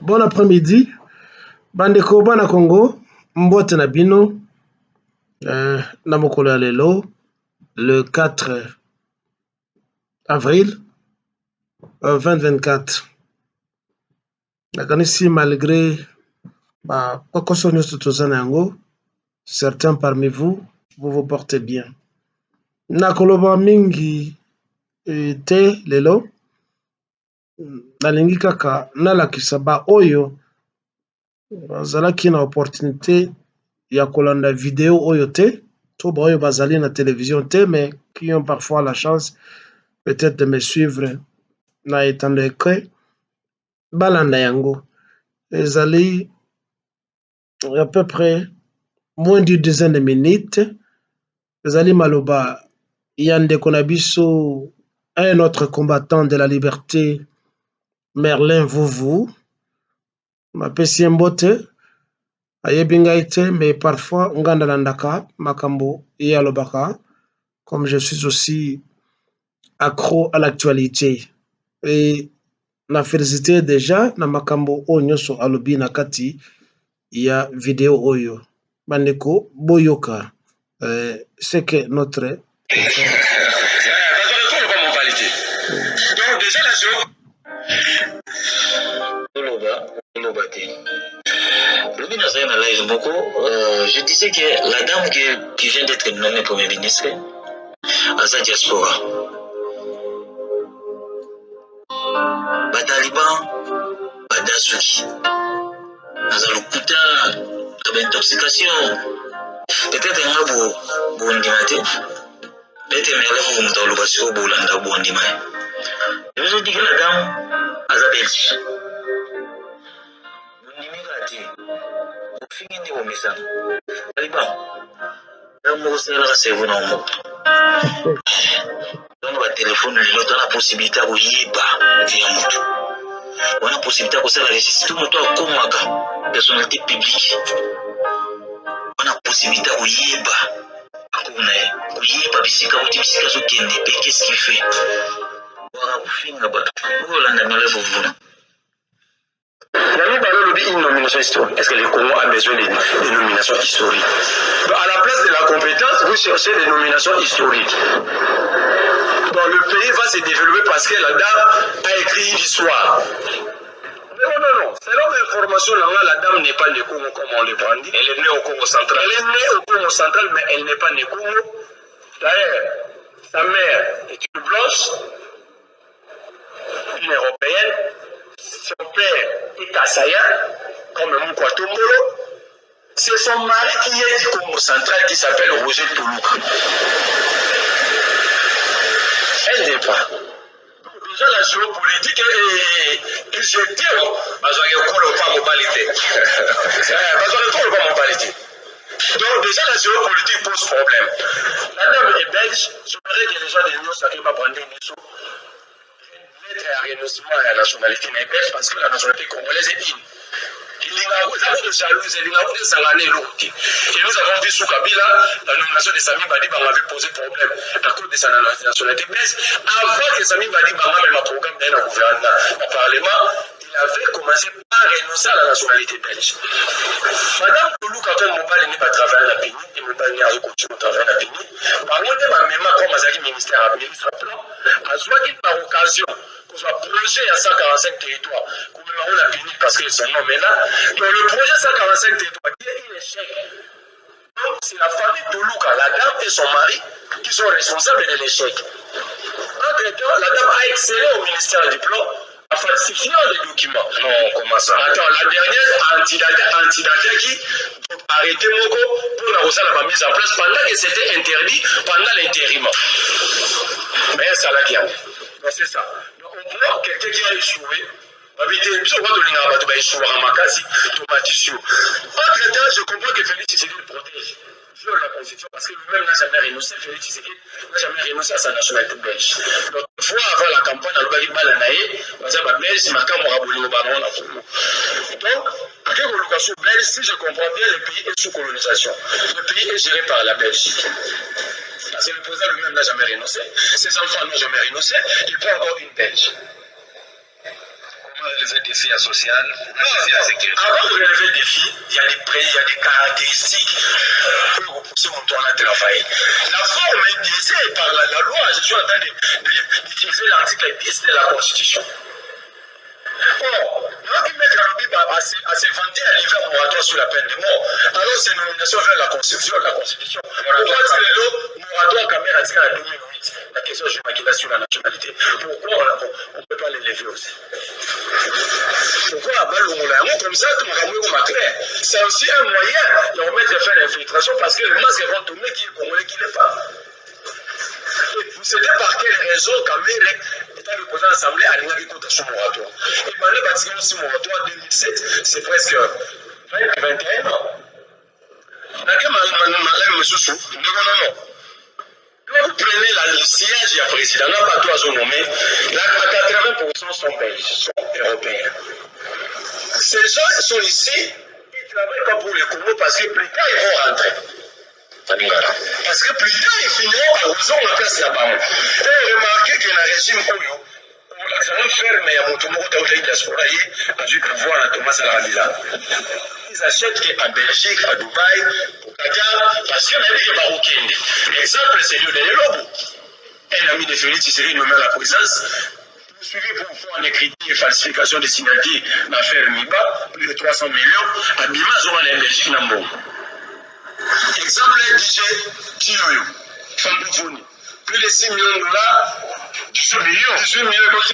Bon après-midi. Bandeko bana Congo, mbote na bino, na mokolo ya lelo, le 4 avril 2024. Nakanisi malgré kokoso nyonso toza na yango, certains parmi vous, vous vous portez bien. Nakoloba mingi te lelo, nalingi kaka nalakisa ba oyo bazalaki na opportunité ya kolanda vidéo oyo te, to ba oyo bazali na télévision te, mais qui ont parfois la chance peut-être de me suivre na étendue que balanda yango. Ezali à peu près moins d'une dizaine de minutes. Ezali maloba yande konabiso, un autre combattant de la liberté, Merlin Vouvou, mapesi mbote ayebi ngai te, mais parfois nganda landaka makambo yalobaka, comme je suis aussi accro à l'actualité. Et na félicité déjà na makambo oyo nyonso alobi na kati ya vidéo oyo. Bandeko boyoka c'est que notre donc déjà je disais que la dame qui vient d'être nommée Premier ministre Aza Diaspora, Bataliban, Badasuki, Aza Lukuta, intoxication, peut-être un peu bondimate, peut-être un peu bondimate, bondimate. Je vous ai dit que la dame Aza Belge. Bondimate, au fin de l'omisa, Taliban, l'amour c'est la sévère en mot. Donc, le téléphone, on a la possibilité de yiba via moto. On a la possibilité de faire la récit. Tout le monde comme la personnalité publique. On a la possibilité de yiba. Bisika uti bisika zo kende pe qu'est-ce qu'il fait? Wara kufinga ba. Ola na malevo vuna. Nami balo lobi une nomination historique. Est-ce que le Congo a besoin de nominations historiques? À la place de la compétence, vous cherchez des nominations historiques. Donc le pays va se développer parce que la dame a écrit une histoire. Non. Selon l'information, la dame n'est pas née Congo comme on le brandit. Elle est née au Congo central. Elle est née au Congo central, mais elle n'est pas née Congo. D'ailleurs, sa mère est une blanche, une européenne. Son père est Kassaya, comme Moukwatombolo. C'est son mari qui est du Congo central qui s'appelle Roger Toulouk. Elle n'est pas. Déjà la géopolitique est jetée. Donc déjà la géopolitique pose problème. La dame est belge. J'aimerais que les gens de l'Union s'arrivent à prendre une lettre à renoncement à la nationalité belge parce que la nationalité congolaise est une. Et nous avons vu sous Kabila, la nomination de Sami Badiba avait posé problème à cause de sa nationalité belge. Avant que Sami Badiba ait un programme dans le gouvernement, au Parlement, il avait commencé par renoncer à la nationalité belge. Madame Toulou, quand on m'a dit qu'il travailler à la PINI, et m'a dit qu'il continue à travailler à la PINI, par contre, même comme le ministère a ministre plan, à par occasion, pour un projet à 145 territoires, comme on a PINI parce que son nom est là, donc le projet 145 territoires, il est échec. Donc c'est la famille Toulouka, la dame et son mari, qui sont responsables de l'échec. Entre-temps, la dame a excellé au ministère du Plan en falsifiant les documents. Non, comment ça? Attends, la dernière antidata qui a arrêté Moko pour la mise en place pendant que c'était interdit pendant l'intérim. Mais ça l'a bien. Donc c'est ça. Donc on voit quelqu'un qui a échoué. Entre-temps, je comprends que Félix Tshisekedi le protège. Je la constitution parce que lui-même n'a jamais renoncé. Félix Tshisekedi n'a jamais renoncé à sa nationalité belge. Donc, une fois avant la campagne, à l'Obagi Balanae, belge, c'est marqué à Moraboulou Baron. Donc, avec l'occasion belge, si je comprends bien, le pays est sous colonisation. Le pays est géré par la Belgique. Parce que le président lui-même n'a jamais renoncé. Ses enfants n'ont jamais renoncé. Il prend encore une belge. relever des défis sociaux, avant de relever des défis, il y a des caractéristiques pour repousser mon tour à travailler. La forme est biaisée par la loi. Je suis en train d'utiliser l'article 10 de la Constitution. Or, Maître Alobi a se vanté à livrer un moratoire sur la peine de mort. Alors, c'est une nomination vers la Constitution. Pourquoi est-ce que le moratoire caméra à 2008, la question de sur la nationalité, pourquoi on ne peut pas l'élever aussi? Pourquoi comme ça, c'est aussi un moyen de remettre fin à l'infiltration parce que le masque vont tourner qui est congolais, qui n'est pas. Vous savez par quelle raison Kamere est le président de l'Assemblée à l'Union contre son moratoire. Et Mané bâtiment aussi moratoire 2007, c'est presque 21 ans. Non. Quand vous prenez le siège du président, n'a pas tout à son nommé, 80% sont belges, sont européens. Ces gens sont ici, ils ne travaillent pas pour les Congo parce que plus tard ils vont rentrer. Parce que plus tard, ils finiront par rejoindre la place là-bas. Et remarquez que le régime Oyo, l'examen ferme, il y a Motomoko Taouta Diaspora, a dû pouvoir à Thomas Salarabila. Ils achètent en Belgique, à Dubaï, au Qatar, parce qu'il y a des Marocains. Exemple, c'est Lionel Lobo. Un ami de Félix Tshisekedi nommé à la présidence. Suivi pour faire un écriture et falsification des signatures dans l'affaire Miba, plus de 300 millions, à Bima, Zoran en Belgique, Nambo. Exemple, DJ Kiyoyo, Famboufouni, plus de 6 millions de dollars, 18 millions, il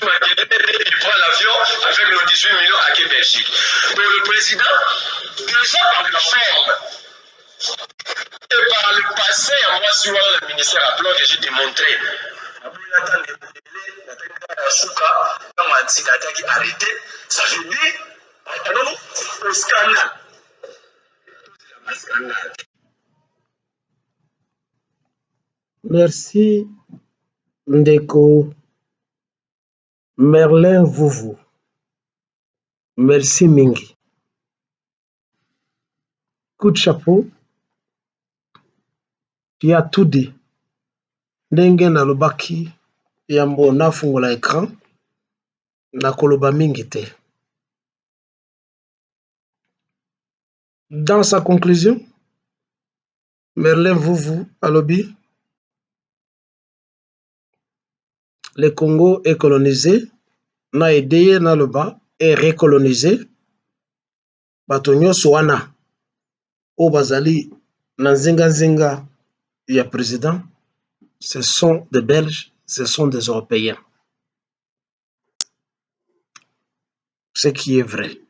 prend l'avion avec nos 18 millions à Québec, Belgique. Donc le président, déjà par la forme et par le passé, à moi, sur le ministère à plan que j'ai démontré, arrêté, ça veut dire, au scandale. Merci, Ndeko Merlin Vouvou. Merci, Mingi. Coup de chapeau. Tu as tout dit. Ndenge na lobaki yambo na fungola écran na koloba mingi te. Dans sa conclusion, Merlin Vouvou alobi le Congo est colonisé, na aidé na loba est recolonisé. Batonyo Soana o bazali na nzinga ya président, ce sont des Belges, ce sont des Européens. Ce qui est vrai.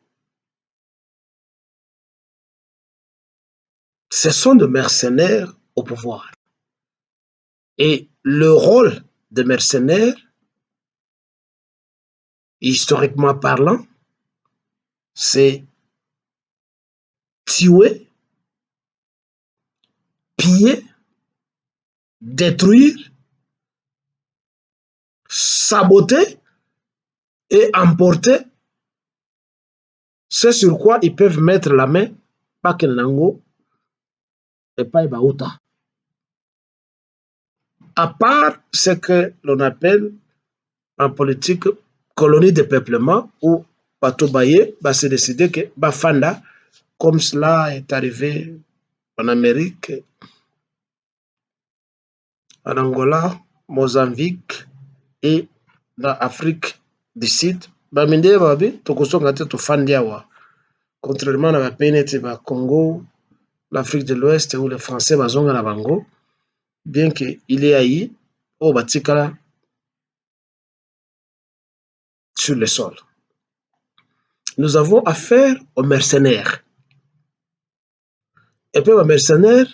Ce sont des mercenaires au pouvoir. Et le rôle des mercenaires, historiquement parlant, c'est tuer, piller, détruire, saboter et emporter ce sur quoi ils peuvent mettre la main, pas que Nango et pas Ibaouta. À part ce que l'on appelle en politique colonie de peuplement où Batobaye va se décider que Bafanda, comme cela est arrivé en Amérique, en Angola, Mozambique et dans l'Afrique du Sud, Baminde Babi, Tokosonga te Fandiawa. Contrairement à la pays de Congo, l'Afrique de l'Ouest où les Français bazonga na bango, bien qu'il y ait au Batikala sur le sol. Nous avons affaire aux mercenaires. Et puis les mercenaires,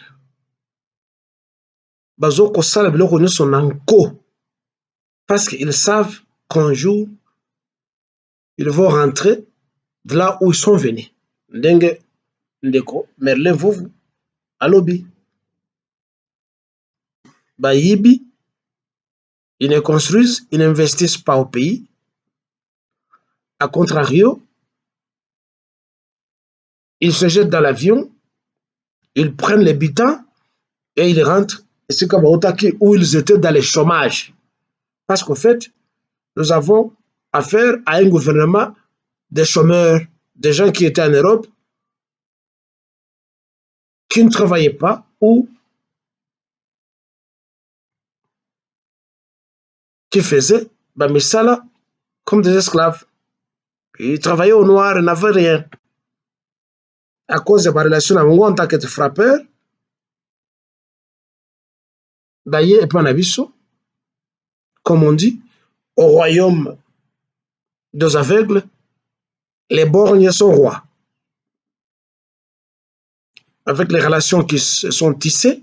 bazo kosala biloko nyonso na nko, parce qu'ils savent qu'un jour ils vont rentrer de là où ils sont venus. Ndenge Ndeko Merlin Vouvou alobi bayibi, ils ne construisent, ils n'investissent pas au pays. A contrario, ils se jettent dans l'avion, ils prennent les butins et ils rentrent. Et c'est comme Otaki où ils étaient dans le chômage. Parce qu'en fait, nous avons affaire à un gouvernement des chômeurs, des gens qui étaient en Europe, qui ne travaillaient pas ou qui faisaient Bamisala comme des esclaves. Ils travaillaient au noir, ils n'avaient rien. À cause de ma relation avec moi en tant que frappeur, d'ailleurs, et pas Nabiso, comme on dit, au royaume des aveugles, les borgnes sont rois. Avec les relations qui se sont tissées,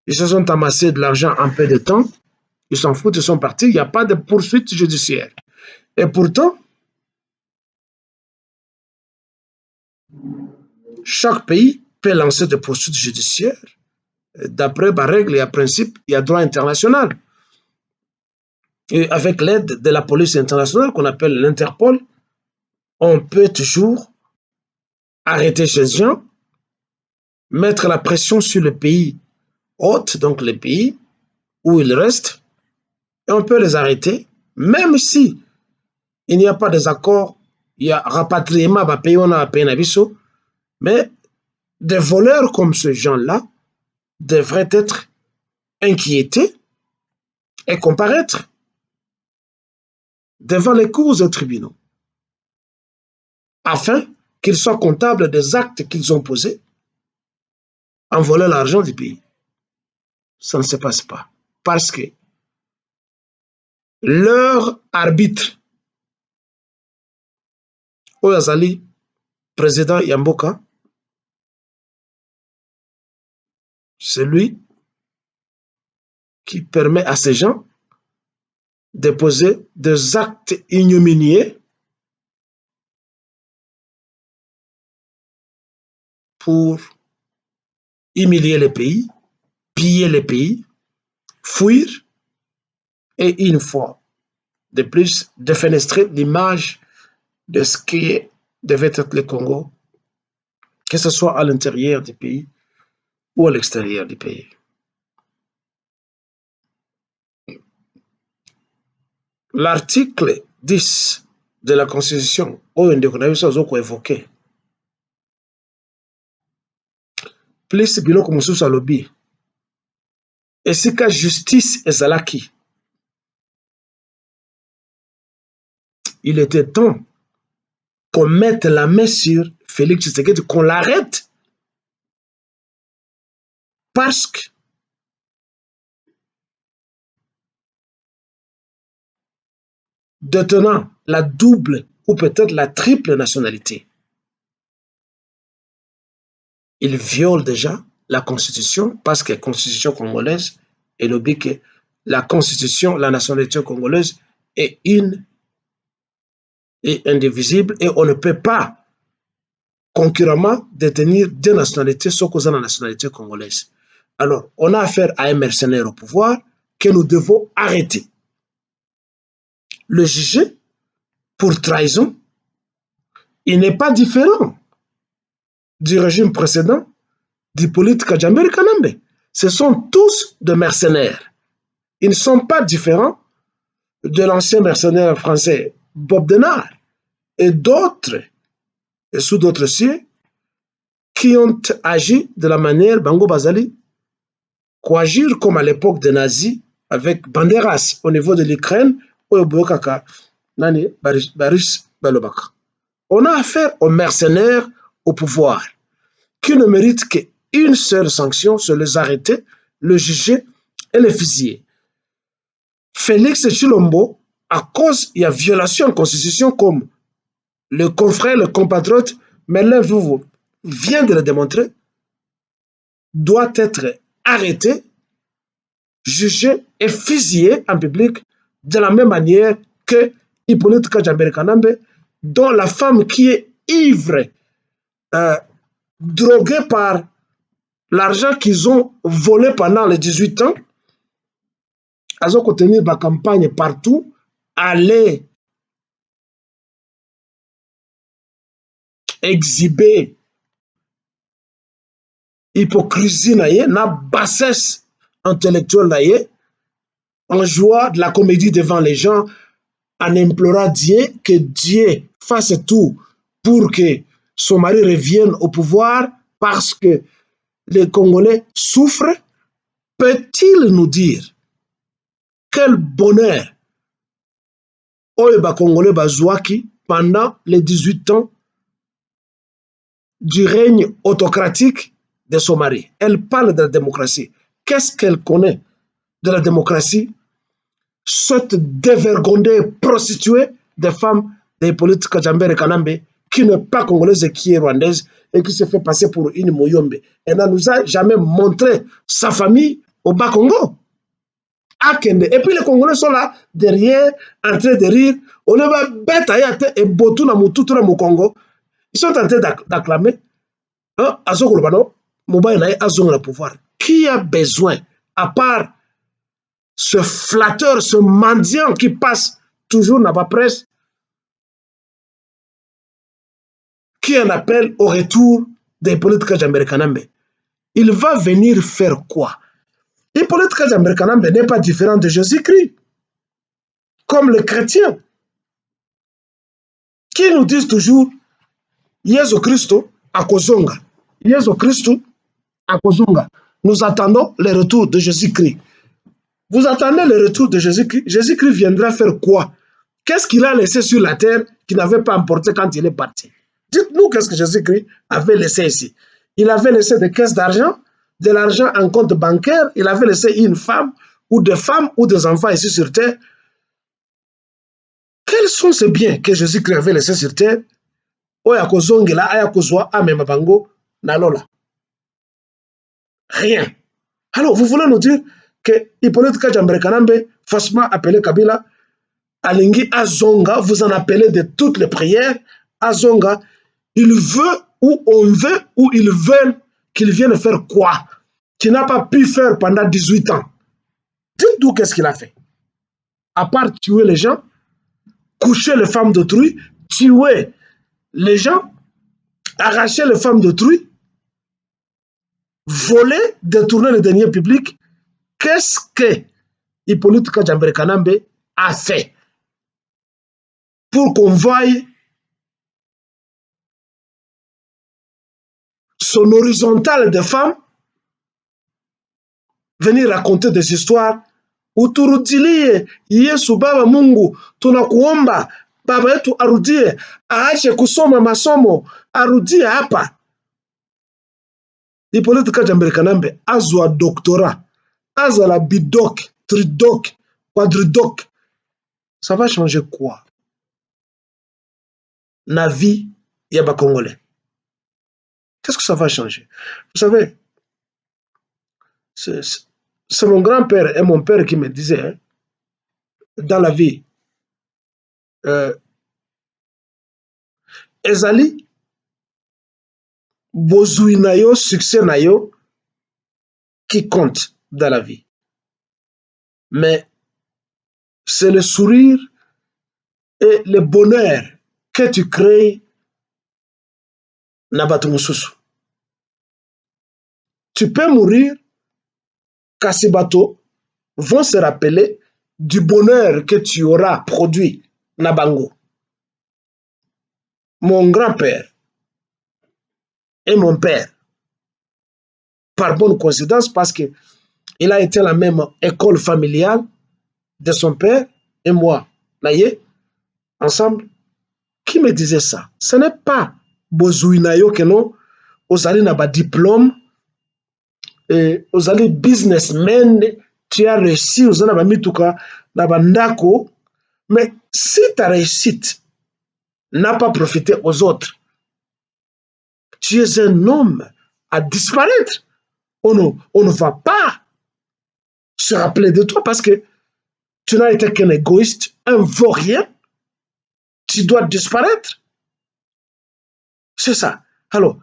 ils se sont amassés de l'argent en peu de temps, ils s'en foutent, ils sont partis, il n'y a pas de poursuite judiciaire. Et pourtant, chaque pays peut lancer des poursuites judiciaires d'après ma règle et à principe, il y a droit international. Et avec l'aide de la police internationale qu'on appelle l'Interpol, on peut toujours arrêter ces gens, mettre la pression sur le pays hôte, donc les pays où ils restent, et on peut les arrêter, même si il n'y a pas d'accord, il y a rapatriement, mais des voleurs comme ce gens-là devraient être inquiétés et comparaître devant les cours et tribunaux, afin qu'ils soient comptables des actes qu'ils ont posés en volant l'argent du pays. Ça ne se passe pas. Parce que leur arbitre, Oyazali, président Yamboka, c'est lui qui permet à ces gens de poser des actes ignominieux pour humilier les pays, piller les pays, fuir et une fois de plus défenestrer l'image de ce qui devait être le Congo, que ce soit à l'intérieur du pays ou à l'extérieur du pays. L'article 10 de la Constitution, oyo ndeko na biso azokoevoke, plus biloko mosusu alobi, esika justice ezalaki, il était temps qu'on mette la main sur Félix Tshisekedi, qu'on l'arrête, parce que détenant la double ou peut-être la triple nationalité, il viole déjà la Constitution, parce que la Constitution congolaise est l'objet que la Constitution, la nationalité congolaise est une et indivisible, et on ne peut pas concurremment détenir deux nationalités sauf causant la nationalité congolaise. Alors, on a affaire à un mercenaire au pouvoir que nous devons arrêter. Le juger pour trahison, il n'est pas différent du régime précédent du politique Kajamberi Kanambe. Ce sont tous des mercenaires. Ils ne sont pas différents de l'ancien mercenaire français Bob Denard et d'autres, et sous d'autres cieux, qui ont agi de la manière Bango Bazali, coagir comme à l'époque des nazis avec Banderas au niveau de l'Ukraine, ou Bokaka, Nani Baris Balobaka. On a affaire aux mercenaires au pouvoir qui ne méritent qu'une seule sanction, c'est les arrêter, le juger et les fusiller. Félix Tshilombo, à cause il y a violation de la Constitution comme le confrère, le compatriote, mais là, vous vient de le démontrer, doit être arrêté, jugé et fusillé en public de la même manière que Hippolyte Kajamberi Kanambe, dont la femme qui est ivre, droguée par l'argent qu'ils ont volé pendant les 18 ans, elles ont contenu ma campagne partout, aller exhiber hypocrisie na bassesse intellectuelle en jouant de la comédie devant les gens, en implorant Dieu que Dieu fasse tout pour que son mari revienne au pouvoir parce que les Congolais souffrent, peut-il nous dire quel bonheur Oyo Congolais bazouaki pendant les 18 ans du règne autocratique de son mari? Elle parle de la démocratie. Qu'est-ce qu'elle connaît de la démocratie? Cette dévergondée prostituée des femmes des politiques Kajambere Kanambe qui n'est pas congolaise et qui est rwandaise et qui se fait passer pour une Moyombe. Elle ne nous a jamais montré sa famille au Bas-Congo. Et puis les Congolais sont là, derrière, en train de rire. On va bête et botou na mutu tout le Congo. Ils sont en train d'acclamer. Azongo le bano, Moubaye na azongo le pouvoir. Qui a besoin, à part ce flatteur, ce mendiant qui passe toujours dans la presse, qui en appelle au retour des politiques américains? Il va venir faire quoi? Les politiques américains n'est pas différent de Jésus-Christ, comme les chrétiens, qui nous disent toujours Jésus Christ à Kozonga. Jésus Christ à Kozonga. Nous attendons le retour de Jésus-Christ. Vous attendez le retour de Jésus-Christ? Jésus-Christ viendra faire quoi? Qu'est-ce qu'il a laissé sur la terre qu'il n'avait pas emporté quand il est parti? Dites-nous qu'est-ce que Jésus-Christ avait laissé ici. Il avait laissé des caisses d'argent, de l'argent en compte bancaire, il avait laissé une femme ou des femmes ou des enfants ici sur terre. Quels sont ces biens que Jésus-Christ avait laissés sur terre? Rien. Alors, vous voulez nous dire que Hippolyte Kajambere Kanambe, facilement appelé Kabila, Alingi Azonga, vous en appelez de toutes les prières, Azonga, il veut ou on veut ou ils veulent qu'il vienne faire quoi? Qu'il n'a pas pu faire pendant 18 ans. Dites-nous qu'est-ce qu'il a fait. À part tuer les gens, coucher les femmes d'autrui, tuer les gens, arracher les femmes d'autrui, voler, détourner les deniers publics. Qu'est-ce que Hippolyte Kajambere Kanambe a fait pour qu'on voie son horizontale de femmes venir raconter des histoires? Uturudilie Yesu Baba Mungu, tunakuomba baba yetu arudie, aache kusoma masomo, arudie hapa. Hippolyte Kajambere Kanambe azwa doctorat, azala bidoc, tridoc, quadridoc. Ça va changer quoi? La vie yaba Congolais. Qu'est-ce que ça va changer? Vous savez, c'est mon grand-père et mon père qui me disaient, hein, dans la vie, ezali bozui na yo, succès na yo qui compte dans la vie. Mais c'est le sourire et le bonheur que tu crées na batu mususu. Tu peux mourir, kasi bato vont se rappeler du bonheur que tu auras produit na bango. Mon grand-père et mon père, par bonne coïncidence, parce que il a été à la même école familiale de son père et moi, naye, ensemble, qui me disait ça? Ce n'est pas Bozouinayo que non, ozali na ba diplôme, ozali businessman, tu as réussi, ozali na ba mituka, na ba ndako, mais si ta réussite n'a pas profité aux autres, tu es un homme à disparaître. On ne va pas se rappeler de toi parce que tu n'as été qu'un égoïste, un vaurien. Tu dois disparaître. C'est ça. Alors,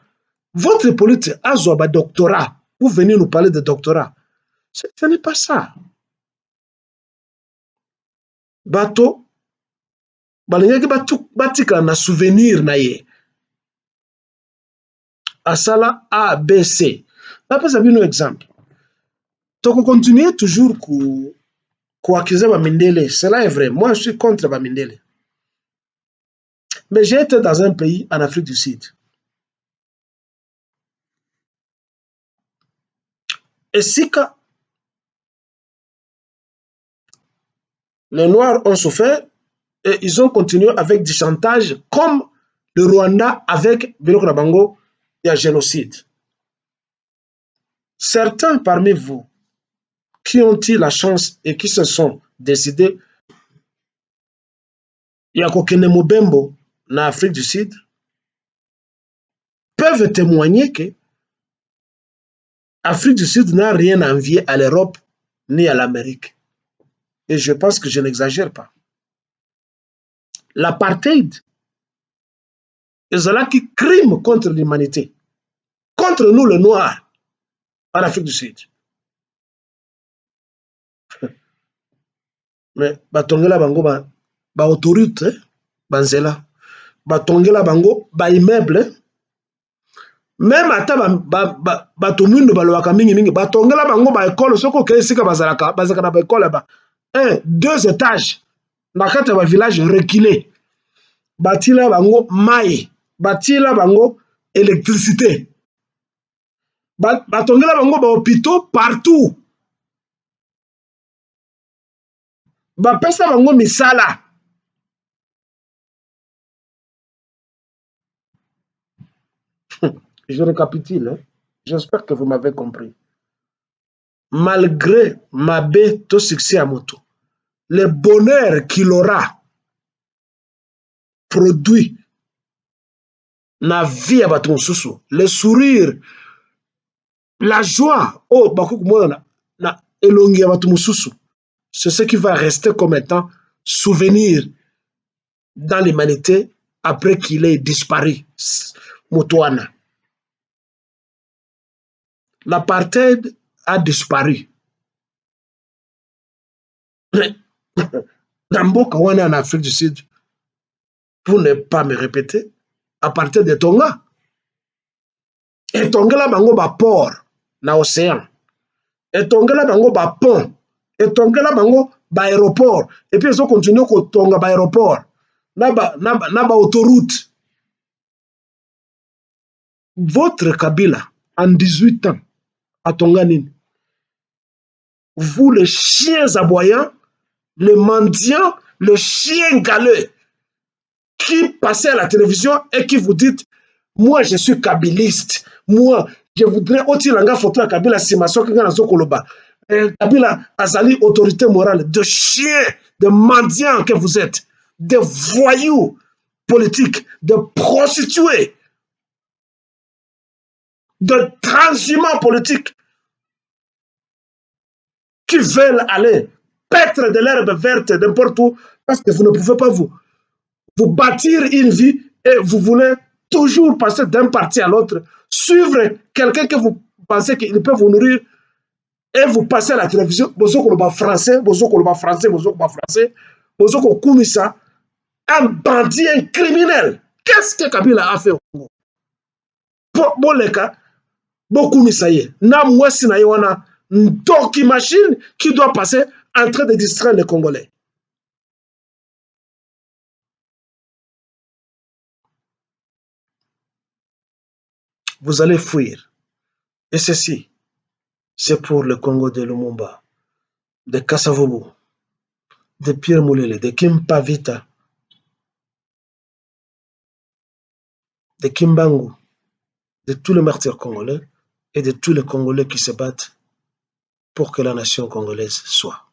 votre politique a un doctorat. Vous venez nous parler de doctorat. Ce n'est pas ça. Bato, balengaki batika na souvenir na ye. Asala A, B, C. Après, ça un exemple. Donc, on continue toujours à accuser Bamindele. Cela est vrai. Moi, je suis contre Bamindele. Mais j'ai été dans un pays en Afrique du Sud. Et si quand les Noirs ont souffert, et ils ont continué avec du chantage comme le Rwanda avec Biloko Nabango, il y a génocide. Certains parmi vous qui ont eu la chance et qui se sont décidés, il y a Kokene Mobembo en Afrique du Sud, peuvent témoigner que l'Afrique du Sud n'a rien à envier à l'Europe ni à l'Amérique. Et je pense que je n'exagère pas. L'apartheid est un crime contre l'humanité, contre nous les Noirs en Afrique du Sud. Mais batongela bango ba autorité banzela, batongela bango ba immeuble, même ata bato mwindo balobaka mingi batongela bango ba école soko ke esika bazalaka na ba école ba 1 2 étages na kati ya ba village reculé, batila bango mai, batila bango électricité, batongela bango ba hôpitaux partout, bapesa bango misala. Je récapitule, hein? J'espère que vous m'avez compris. Malgré Mabé to succès à moto, le bonheur qu'il aura produit na vie à Batonsusu, le sourire, la joie, oh, na elongi à Batonsusu, c'est ce qui va rester comme étant souvenir dans l'humanité après qu'il ait disparu. Motoana. L'apartheid a disparu. Dans Mboka wana en Afrique du Sud, pour ne pas me répéter, apartheid de Tonga. Et Tonga la bango ba port na océan. Et Tonga la bango ba pont. Et Tonga la bango ba aéroport. Et puis ils ont continué ko Tonga ba aéroport. Na ba autoroute. Votre Kabila, en 18 ans, à Tonganine, vous les chiens aboyants, les mendiants, le chien galeux, qui passez à la télévision et qui vous dites, moi je suis kabiliste, moi je voudrais aussi langa photo à Kabila Simaso Kingana Zokoloba. Kabila Azali, autorité morale, de chiens, de mendiants que vous êtes, de voyous politiques, de prostituées, de transhumants politiques qui veulent aller paître de l'herbe verte n'importe où parce que vous ne pouvez pas vous bâtir une vie et vous voulez toujours passer d'un parti à l'autre, suivre quelqu'un que vous pensez qu'il peut vous nourrir et vous passez à la télévision, Bozoko français, Bozoko Koumissa, un bandit, un criminel. Qu'est-ce que Kabila a fait au Congo? Bon, les cas, beaucoup misaye. Na mwesi na yoana, ndoki machine qui doit passer en train de distraire les Congolais. Vous allez fuir. Et ceci, c'est pour le Congo de Lumumba, de Kasavubu, de Pierre Moulele, de Kimpa Vita, de Kimbangu, de tous les martyrs congolais et de tous les Congolais qui se battent pour que la nation congolaise soit.